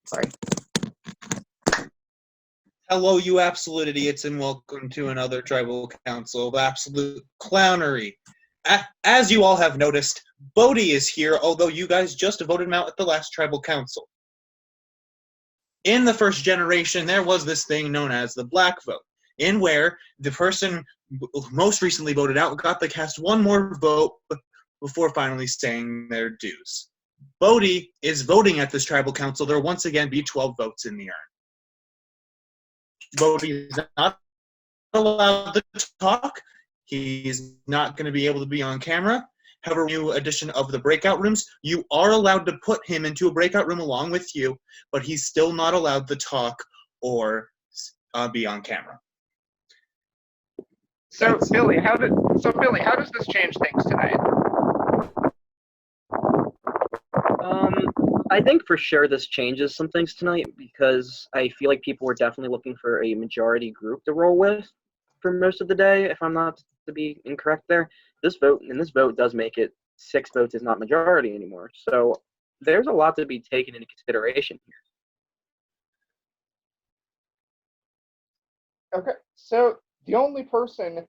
Sorry. Hello, you absolute idiots, and welcome to another tribal council of absolute clownery. As you all have noticed, Bodhi is here, although you guys just voted him out at the last tribal council. In the first generation, there was this thing known as the black vote, in where the person most recently voted out got to cast one more vote before finally saying their dues. Bodhi is voting at this tribal council. There will once again be 12 votes in the urn. Bodhi is not allowed to talk. He's not going to be able to be on camera. However, new addition of the breakout rooms, you are allowed to put him into a breakout room along with you, but he's still not allowed to talk or be on camera. So Billy, how does this change things tonight? I think for sure this changes some things tonight because I feel like people were definitely looking for a majority group to roll with for most of the day, if I'm not to be incorrect there. This vote does make it 6 votes is not majority anymore. So there's a lot to be taken into consideration here. Okay, so the only person,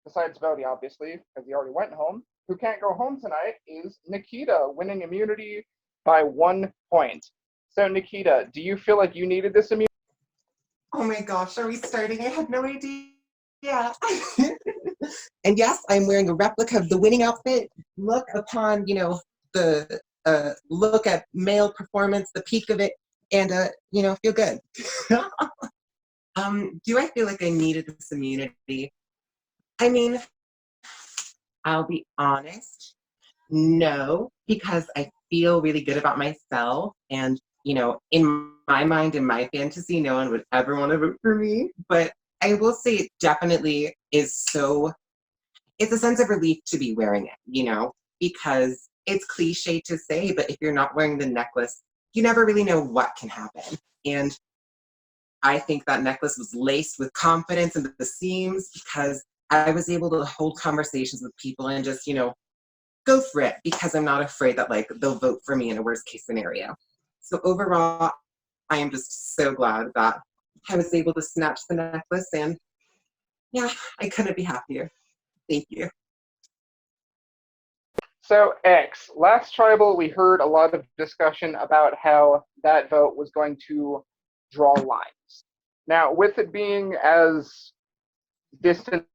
besides Bodhi, obviously, because he already went home, who can't go home tonight is Nikita, winning immunity by 1 point. So Nikita, do you feel like you needed this immunity? Oh my gosh, are we starting? I had no idea. Yeah. And yes, I'm wearing a replica of the winning outfit. Look upon, the look at male performance, the peak of it, and feel good. Do I feel like I needed this immunity? I mean, I'll be honest, no, because I feel really good about myself, and in my mind, in my fantasy, no one would ever want to vote for me. But I will say it definitely is it's a sense of relief to be wearing it, because it's cliche to say, but if you're not wearing the necklace, you never really know what can happen. And I think that necklace was laced with confidence into the seams because I was able to hold conversations with people and just, go for it because I'm not afraid that they'll vote for me in a worst case scenario. So overall, I am just so glad that I was able to snatch the necklace, and yeah, I couldn't be happier. Thank you. So X, last tribal, we heard a lot of discussion about how that vote was going to draw lines. Now, with it being as distant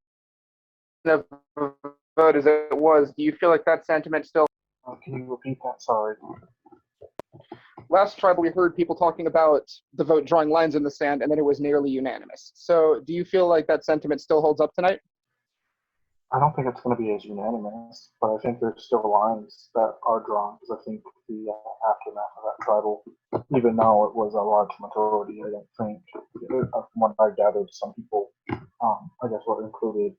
of a vote as it was, do you feel like that sentiment still? Can you repeat that? Sorry. Last tribal, we heard people talking about the vote drawing lines in the sand, and then it was nearly unanimous. So do you feel like that sentiment still holds up tonight? I don't think it's going to be as unanimous, but I think there's still lines that are drawn, because I think the aftermath of that tribal, even though it was a large majority, I don't think, from what I gathered, some people, I guess, were included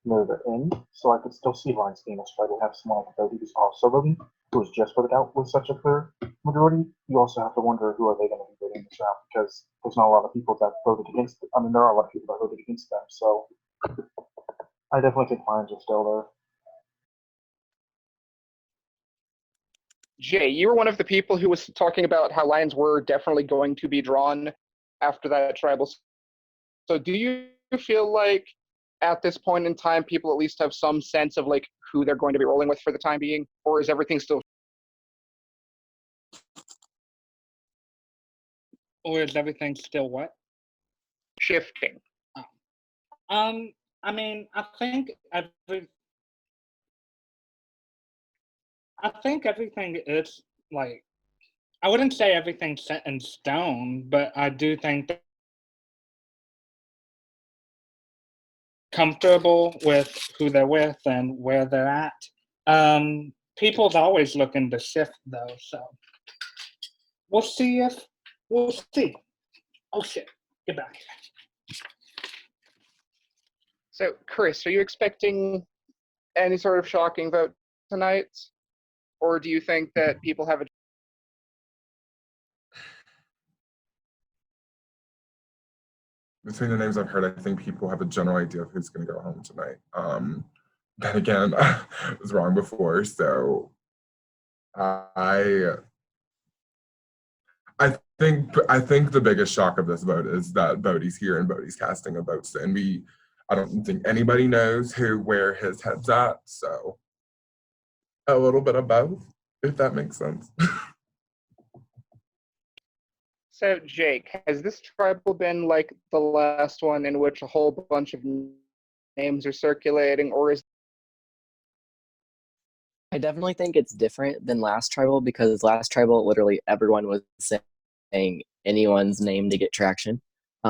near the end, so I could still see lines being a struggle. Have someone like Bodhi who's also voting, who was just voted out with such a clear majority. You also have to wonder who are they going to be voting this round, because there's not a lot of people that voted against it. I mean, there are a lot of people that voted against them, so I definitely think lines are still there. Jay, you were one of the people who was talking about how lines were definitely going to be drawn after that tribal. So do you feel like at this point in time, people at least have some sense of who they're going to be rolling with for the time being, or is everything still? Or is everything still what? Shifting. I mean, I think everything is I wouldn't say everything's set in stone, but I do think that comfortable with who they're with and where they're at. People's always looking to shift though, so we'll see. Oh shit, get back. So Chris, are you expecting any sort of shocking vote tonight? Or do you think that people have a between the names I've heard, I think people have a general idea of who's going to go home tonight. Then again, I was wrong before, so I I think the biggest shock of this vote is that Bodhi's here and Bodhi's casting a vote, and I don't think anybody knows where his head's at. So a little bit of both, if that makes sense. So, Jake, has this tribal been like the last one in which a whole bunch of names are circulating, or is I definitely think it's different than last tribal because last tribal, literally everyone was saying anyone's name to get traction.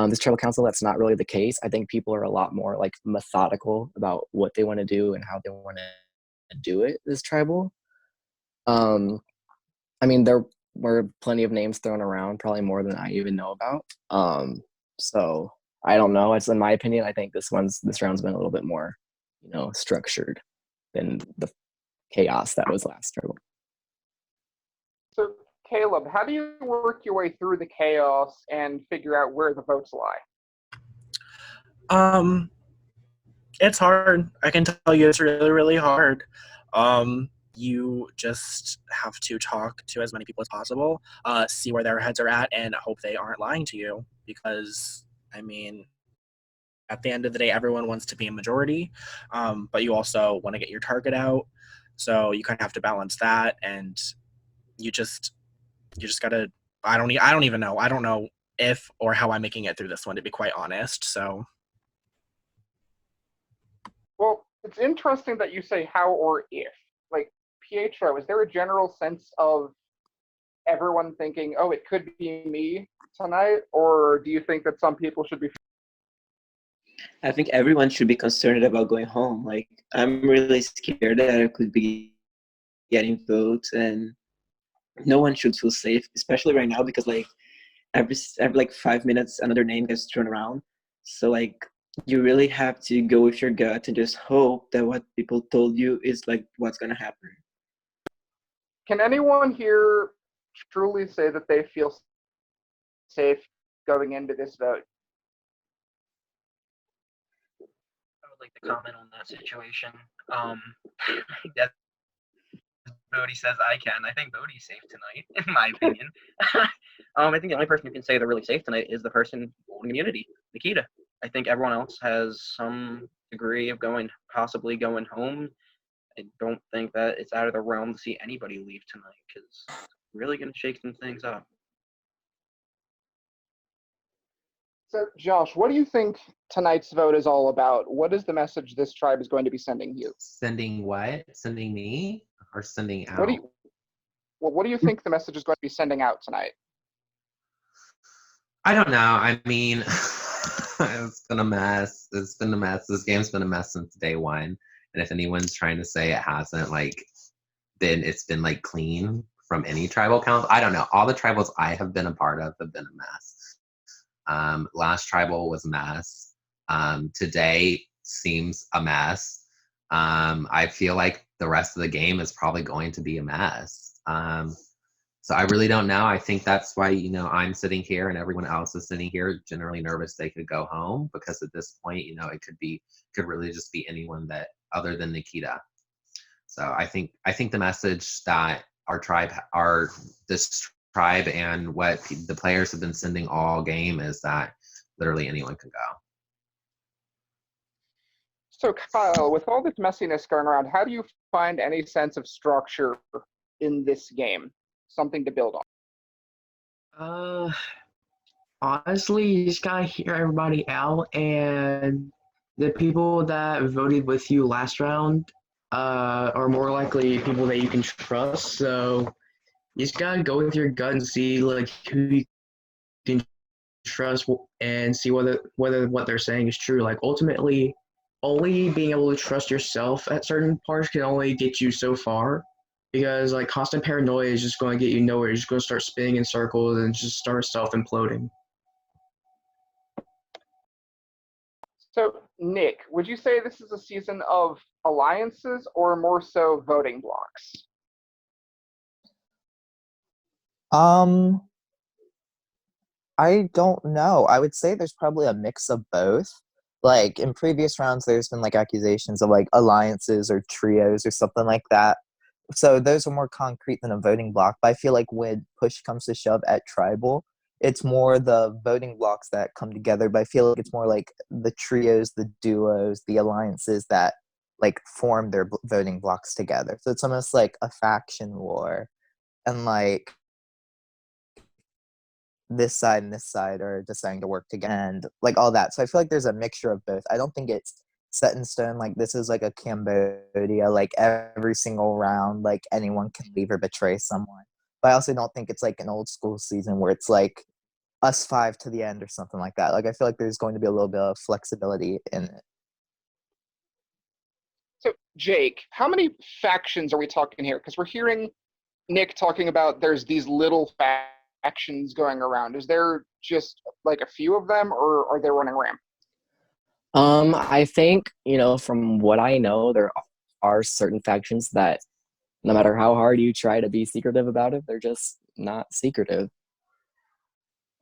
This tribal council, that's not really the case. I think people are a lot more like methodical about what they want to do and how they want to do it. This tribal. I mean, there were plenty of names thrown around, probably more than I even know about. So I don't know. It's in my opinion. I think this round's been a little bit more, structured than the chaos that was last tribal. so? Caleb, how do you work your way through the chaos and figure out where the votes lie? It's hard. I can tell you it's really, really hard. You just have to talk to as many people as possible, see where their heads are at, and hope they aren't lying to you. Because, I mean, at the end of the day, everyone wants to be a majority, but you also want to get your target out. So you kind of have to balance that, and you just gotta. I don't even know. I don't know if or how I'm making it through this one, to be quite honest. So. Well, it's interesting that you say how or if. Like, Pietro, is there a general sense of everyone thinking, oh, it could be me tonight? Or do you think that some people should be? I think everyone should be concerned about going home. Like, I'm really scared that I could be getting votes, and no one should feel safe, especially right now, because like every 5 minutes another name gets thrown around. So like you really have to go with your gut and just hope that what people told you is like what's gonna happen. Can anyone here truly say that they feel safe going into this vote? I would like to comment on that situation. That Bodhi says I can. I think Bodhi's safe tonight, in my opinion. I think the only person who can say they're really safe tonight is the person holding immunity, Nikita. I think everyone else has some degree of possibly going home. I don't think that it's out of the realm to see anybody leave tonight, because it's really going to shake some things up. So, Josh, what do you think tonight's vote is all about? What is the message this tribe is going to be sending you? Sending what? Sending me or sending out? What do you think the message is going to be sending out tonight? I don't know. I mean, it's been a mess. It's been a mess. This game's been a mess since day one. And if anyone's trying to say it hasn't, it's been clean from any tribal council. I don't know. All the tribals I have been a part of have been a mess. Last tribal was a mess. Today seems a mess. I feel like the rest of the game is probably going to be a mess. So I really don't know. I think that's why, I'm sitting here and everyone else is sitting here generally nervous they could go home, because at this point, it could really just be anyone that other than Nikita. So I think the message that this tribe and what the players have been sending all game is that literally anyone can go. So, Kyle, with all this messiness going around, how do you find any sense of structure in this game? Something to build on? Honestly, you just gotta hear everybody out, and the people that voted with you last round are more likely people that you can trust. So you just gotta go with your gut and see who you can trust and see whether what they're saying is true. Ultimately, only being able to trust yourself at certain parts can only get you so far. Because constant paranoia is just going to get you nowhere. You're just going to start spinning in circles and just start self-imploding. So, Nick, would you say this is a season of alliances or more so voting blocks? I don't know. I would say there's probably a mix of both. In previous rounds, there's been accusations of alliances or trios or something like that. So those are more concrete than a voting block. But I feel like when push comes to shove at tribal, it's more the voting blocks that come together. But I feel like it's more like the trios, the duos, the alliances that like form their voting blocks together. So it's almost like a faction war, and like this side and this side are deciding to work together and like all that. So I feel like there's a mixture of both. I don't think it's set in stone like this is like a Cambodia, like every single round, like anyone can leave or betray someone. But I also don't think it's like an old school season where it's like us five to the end or something like that. Like I feel like there's going to be a little bit of flexibility in it. So, Jake, how many factions are we talking here? Because we're hearing Nick talking about there's these little factions going around. Is there just like a few of them, or are they running rampant? I think, from what I know, there are certain factions that no matter how hard you try to be secretive about it, they're just not secretive.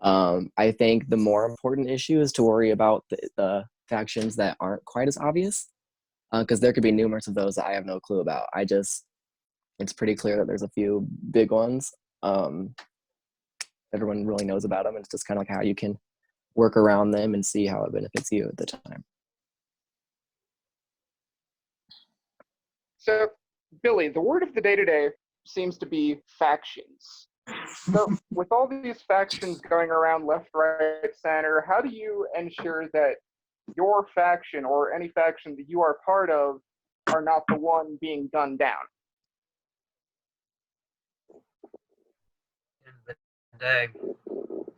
I think the more important issue is to worry about the factions that aren't quite as obvious, because there could be numerous of those that I have no clue about. It's pretty clear that there's a few big ones. Everyone really knows about them. And it's just kind of like how you can work around them and see how it benefits you at the time. So, Billy, the word of the day today seems to be factions. So, with all these factions going around left, right, center, how do you ensure that your faction or any faction that you are part of are not the one being gunned down? At the end of the day,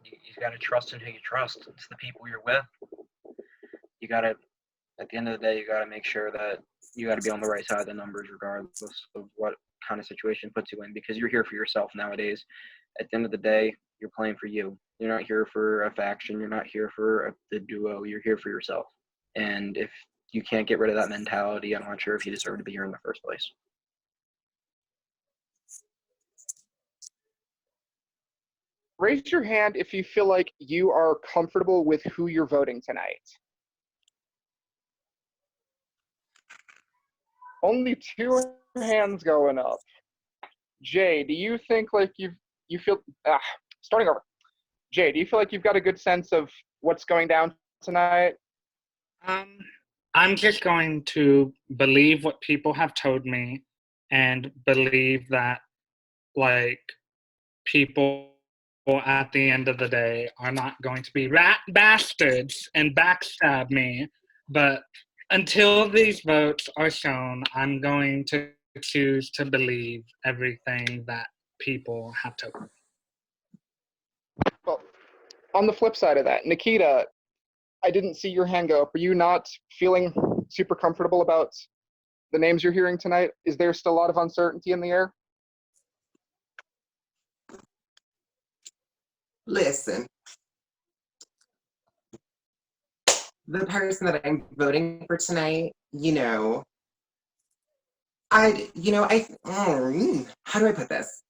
you got to trust in who you trust. It's the people you're with. You got to, at the end of the day, you got to make sure that you got to be on the right side of the numbers, regardless of what kind of situation puts you in, because you're here for yourself nowadays. At the end of the day, you're playing for you. You're not here for a faction. You're not here for the duo. You're here for yourself. And if you can't get rid of that mentality, I'm not sure if you deserve to be here in the first place. Raise your hand if you feel like you are comfortable with who you're voting tonight. Only 2 hands going up. Jay, do you think like you feel starting over? Jay, do you feel like you've got a good sense of what's going down tonight? I'm just going to believe what people have told me and believe that, like, people at the end of the day are not going to be rat bastards and backstab me. But until these votes are shown, I'm going to choose to believe everything that people have told me. Well, on the flip side of that, Nikita, I didn't see your hand go up. Are you not feeling super comfortable about the names you're hearing tonight? Is there still a lot of uncertainty in the air? Listen, the person that I'm voting for tonight, how do I put this?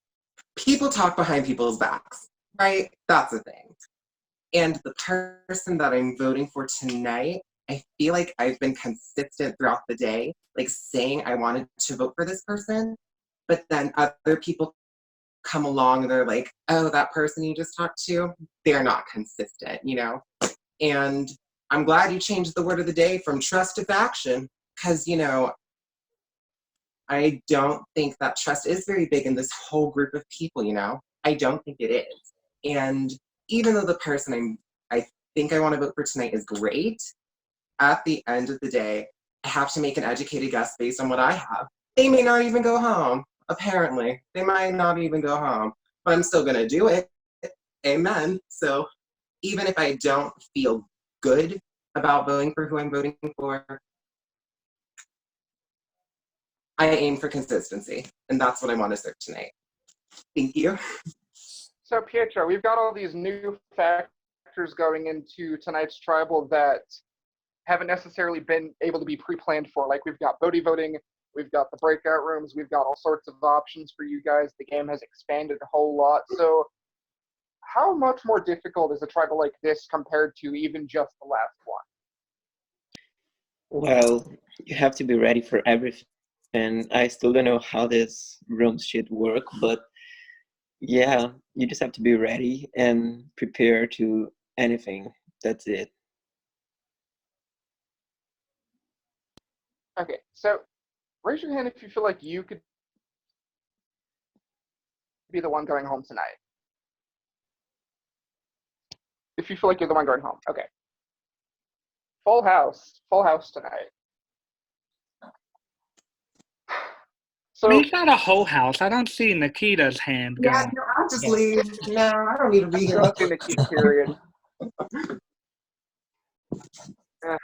People talk behind people's backs, right? That's a thing. And the person that I'm voting for tonight, I feel like I've been consistent throughout the day, like saying I wanted to vote for this person, but then other people come along and they're like, oh, that person you just talked to, they're not consistent, And I'm glad you changed the word of the day from trust to faction, because, I don't think that trust is very big in this whole group of people, I don't think it is. And even though the person I think I want to vote for tonight is great, at the end of the day, I have to make an educated guess based on what I have. They may not even go home, apparently. They might not even go home, but I'm still going to do it. Amen. So even if I don't feel good about voting for who I'm voting for, I aim for consistency, and that's what I want to serve tonight. Thank you. So, Pietro, we've got all these new factors going into tonight's tribal that haven't necessarily been able to be pre-planned for. Like, we've got Bodhi voting, we've got the breakout rooms, we've got all sorts of options for you guys. The game has expanded a whole lot. So, how much more difficult is a tribal like this compared to even just the last one? Well, you have to be ready for everything. and I still don't know how this room should work, but yeah, you just have to be ready and prepare to anything. That's it. Okay, so raise your hand if you feel like you could be the one going home tonight. If you feel like you're the one going home, okay. Full house tonight. So We've got a whole house. I don't see Nikita's hand Yeah, going. no, I'll just leave. No, I don't need to be here. just in the key period. Eh.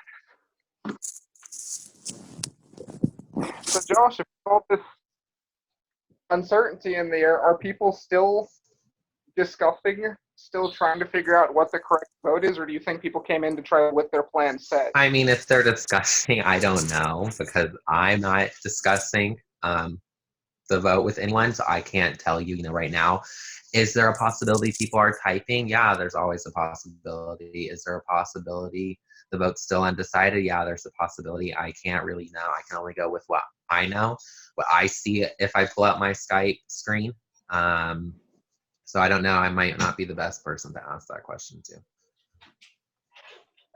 So Josh, if all this uncertainty in the air, are people still discussing, still trying to figure out what the correct vote is, or do you think people came in to try with their plan set? I mean, if they're discussing, I don't know because I'm not discussing the vote with anyone, so I can't tell you, right now. Is there a possibility people are typing? Yeah, there's always a possibility. Is there a possibility the vote's still undecided? Yeah, there's a possibility. I can't really know. I can only go with what I know, what I see if I pull out my Skype screen. So I don't know. I might not be the best person to ask that question to.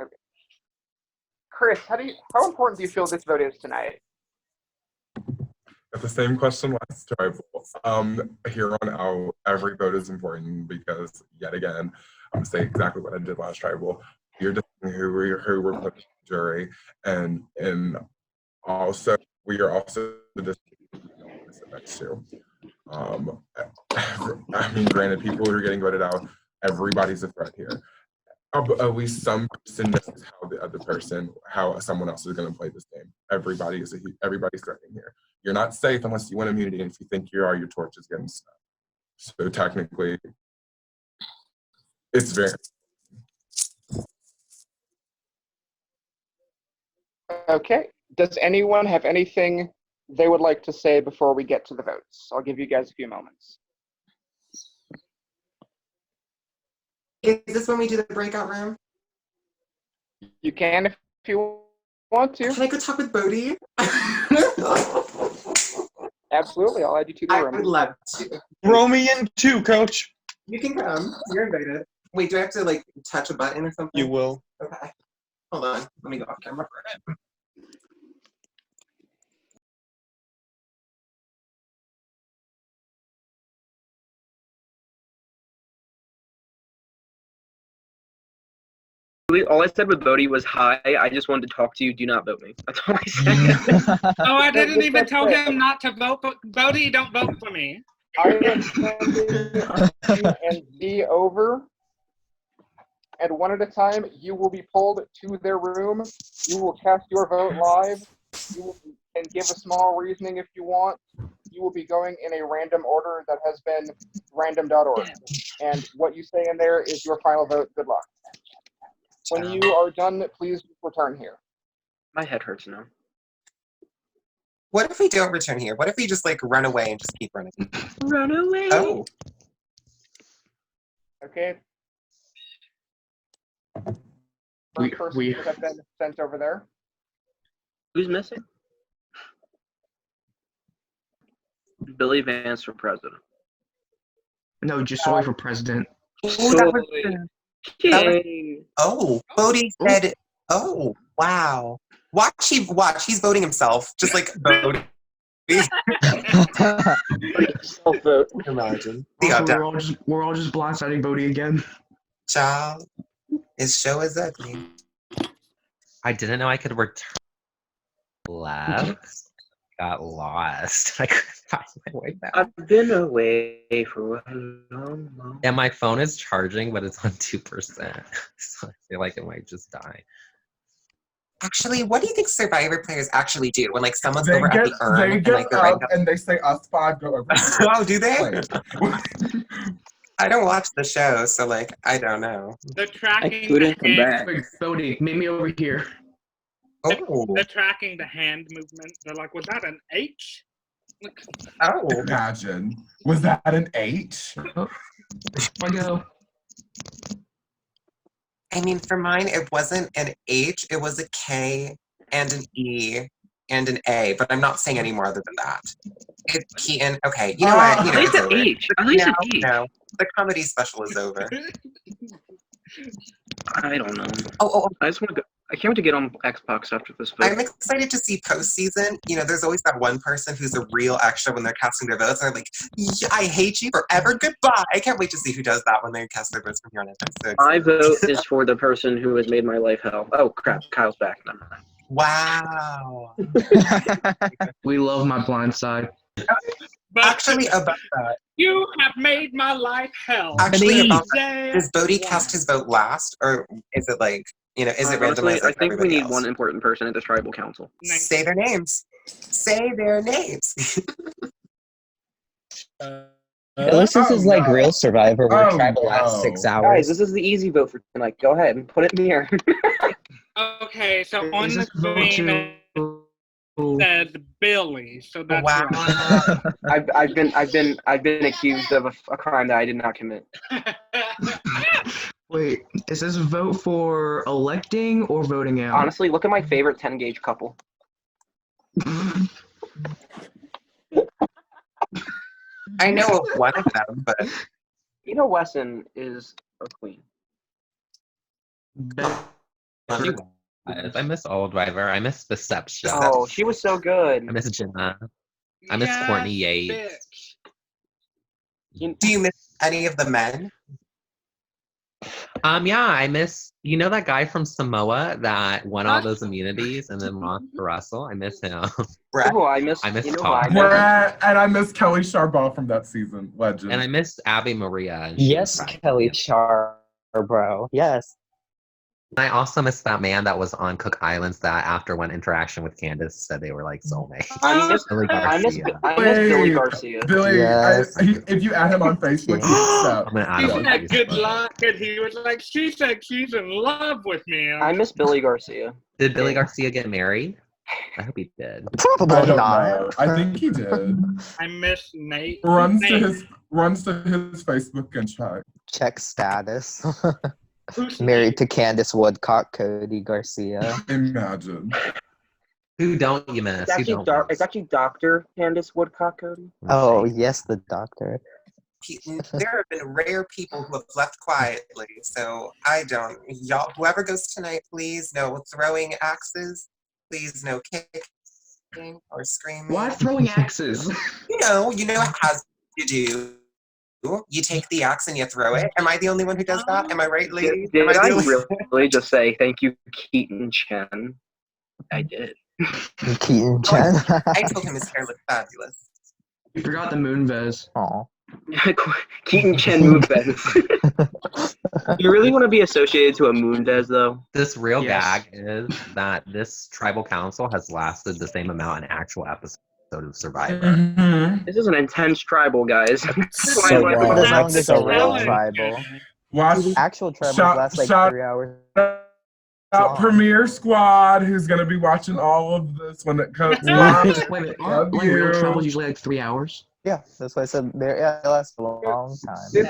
Okay. Chris, how important do you feel this vote is tonight? Got the same question last tribal. Here on out, every vote is important because yet again, I'm gonna say exactly what I did last tribal. You're deciding who we're putting in the jury, and also we are also the next to. I mean, granted, people who are getting voted out, everybody's a threat here. At least some person knows how someone else is going to play this game. Everybody's threatening here. You're not safe unless you win immunity, and if you think you are, your torch is getting snapped. So technically, it's very. Okay. Does anyone have anything they would like to say before we get to the votes? I'll give you guys a few moments. Is this when we do the breakout room? You can if you want to. Can I go talk with Bodhi? Absolutely, I'll add you to the I room. would love to. Throw me in too, coach. You can come. You're invited. Wait, do I have to touch a button or something? You will. Okay. Hold on. Let me go off camera for it. All I said with Bodhi was hi. I just wanted to talk to you. Do not vote me. That's all I said. Oh, I didn't even tell him not to vote. But Bodhi, don't vote for me. I am sending you and Z over, and one at a time, you will be pulled to their room. You will cast your vote live. You can give a small reasoning if you want. You will be going in a random order that has been random.org. And what you say in there is your final vote. Good luck. When you are done, please return here. My head hurts now. What if we don't return here? What if we just run away and just keep running? Run away. Oh. Okay. First person to have been sent over there. Who's missing? Billy Vance for president. No, just solely for president. Oh, Bodhi said, oh, wow. Watch, he's voting himself, just like Bodhi. Self-vote. Imagine. Also, we're all just blindsiding Bodhi again. Child, his show is ugly. I didn't know I could return left. Got lost. I couldn't find my way back. I've been away for a long. And my phone is charging, but it's on 2%. So I feel like it might just die. Actually, what do you think Survivor players actually do when someone's They over at the urn they and get they're up and they say us five go over. Oh, do they? I don't watch the show, so I don't know. They're tracking. I couldn't come back. Wait, Bodhi, meet me over here. Oh. They're tracking the hand movement. They're like, was that an H? Oh. Imagine. Was that an H? I go. I mean, for mine, it wasn't an H, it was a K and an E. and an A, but I'm not saying any more other than that. Keaton, okay, you know what? I like It's the over. H. I like the H. No, the comedy special is over. I don't know. Oh, I just want to go. I can't wait to get on Xbox after this vote. I'm excited to see postseason. There's always that one person who's a real extra when they're casting their votes. They're like, yeah, I hate you forever, goodbye. I can't wait to see who does that when they cast their votes from here on in. I'm so My excited. vote is for the person who has made my life hell. Oh crap, Kyle's back. Never mind. Wow. We love my blind side. But Actually, about that. you have made my life hell. Actually, about that. Say Does Bodhi what? cast his vote last? Or is it like, is it Honestly, randomized like I think we everybody need else? one important person at this tribal council. Say their names. Say their names. Unless this is like real Survivor where Oh, tribal lasts 6 Guys, hours. this is the easy vote for tonight. Go ahead and put it in here. Okay, so on Is the this vote screen it said Billy, so that's Wow. right. I've been accused of a crime that I did not commit. Wait, is this vote for electing or voting out? Honestly, look at my favorite 10 gauge couple. I know of one of them, but Wesson is a queen. I miss Old Driver. I miss Deception. Oh, she was so good. I miss Jenna. I miss Courtney Yates. Do you miss any of the men? Yeah, I miss that guy from Samoa that won all those immunities and then lost to Russell. I miss him. Oh, I miss Todd. Brett, and I miss Kelly Charbonneau from that season. Legend. And I miss Abby Maria. And she Yes, was Kelly Charbonneau. Yes. I also miss that man that was on Cook Islands that after one interaction with Candace said they were like soulmates. I miss Billy Garcia. Billy Garcia. Billy, Yes. if you add him on Facebook, he accepts. I'm gonna add He him on said good Facebook. luck, and he was like, she said she's in love with me. I miss Billy Garcia. Did Billy Garcia get married? I hope he did. I Probably don't not. know. I think he did. I miss Nate. Runs to Nate. his Facebook and check. Check status. Who's Married to Candace Woodcock, Cody Garcia. Imagine. Who don't you miss? It's actually Dr. Candace Woodcock, Cody. Oh, yes, the doctor. There have been rare people who have left quietly, so I don't. Y'all, whoever goes tonight, please no throwing axes. Please no kicking or screaming. Why throwing axes? You know as you do. You take the axe and you throw it. Am I the only one who does that? Am I right, ladies? Did Am I I the only- really just say thank you, Keaton Chen? I did. Keaton Chen. I told him his hair looked fabulous. You forgot the Moonves. Aw. Keaton Chen Moonves. You really want to be associated to a Moonves, though? This real Yes. gag is that this tribal council has lasted the same amount in actual episodes of Survivor. Mm-hmm. This is an intense tribal, guys. So But wild. as long as it's a So real wild. tribal. Watch Actual tribals shout- last like shout 3 hours. out Premier Squad, who's gonna be watching all of this when it comes Wait live. a minute, aren't Love real you. troubles usually like 3 hours? Yeah, that's why I said they last a long time.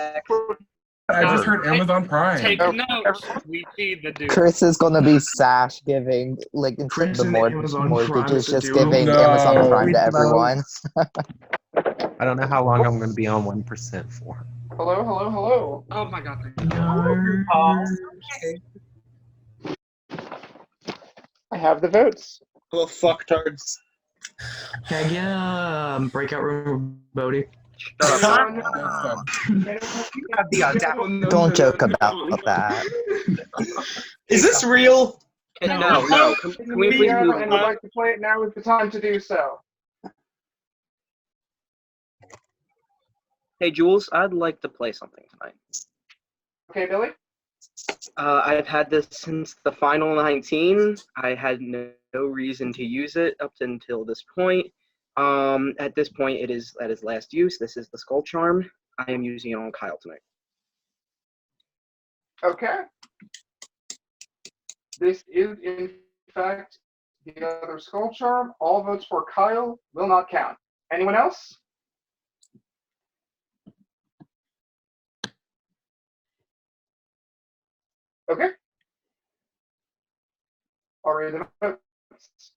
I just heard Amazon Prime. Take notes. We see the dude. Chris is gonna be Sash giving, like, instead Chris of the and Amazon Prime mortgages, is a just duo. giving No. Amazon Prime to everyone. I don't know how long I'm going to be on 1% for. Hello. Oh my god. I have the votes. Little fucktards. Can I get breakout room with Bodhi? Shut up. You have the audacity. Don't joke about that. Is this real? No. Can we please move and would like to play it, now is the time to do so. Hey, Jules, I'd like to play something tonight. Okay, Billy? I've had this since the final 19. I had no reason to use it up until this point. At this point, it is at its last use. This is the Skull Charm. I am using it on Kyle tonight. Okay. This is, in fact, the other Skull Charm. All votes for Kyle will not count. Anyone else? Okay. I'll read the votes.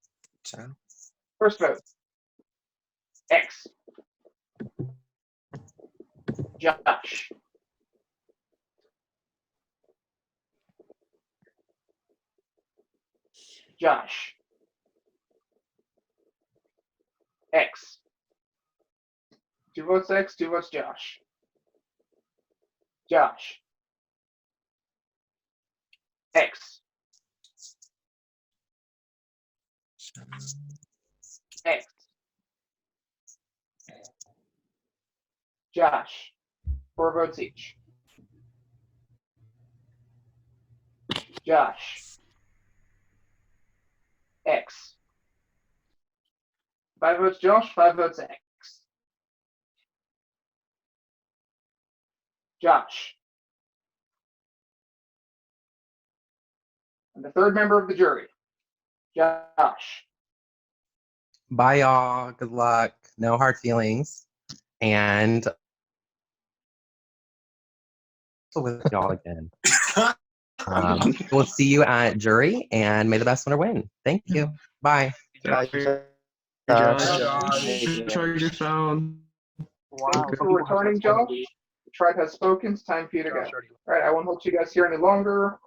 First vote. X. Josh. Josh. X. 2 votes X, 2 votes Josh. Josh. X. X. Josh. 4 votes each. Josh. X. 5 votes Josh, 5 votes X. Josh. And the third member of the jury. Josh. Bye, y'all. Good luck. No hard feelings. And with y'all again. We'll see you at jury, and may the best winner win. Thank you. Bye. Josh, charge your phone. Thank you for returning, Josh. The tribe has spoken. It's time for you to go. All right, I won't hold you guys here any longer.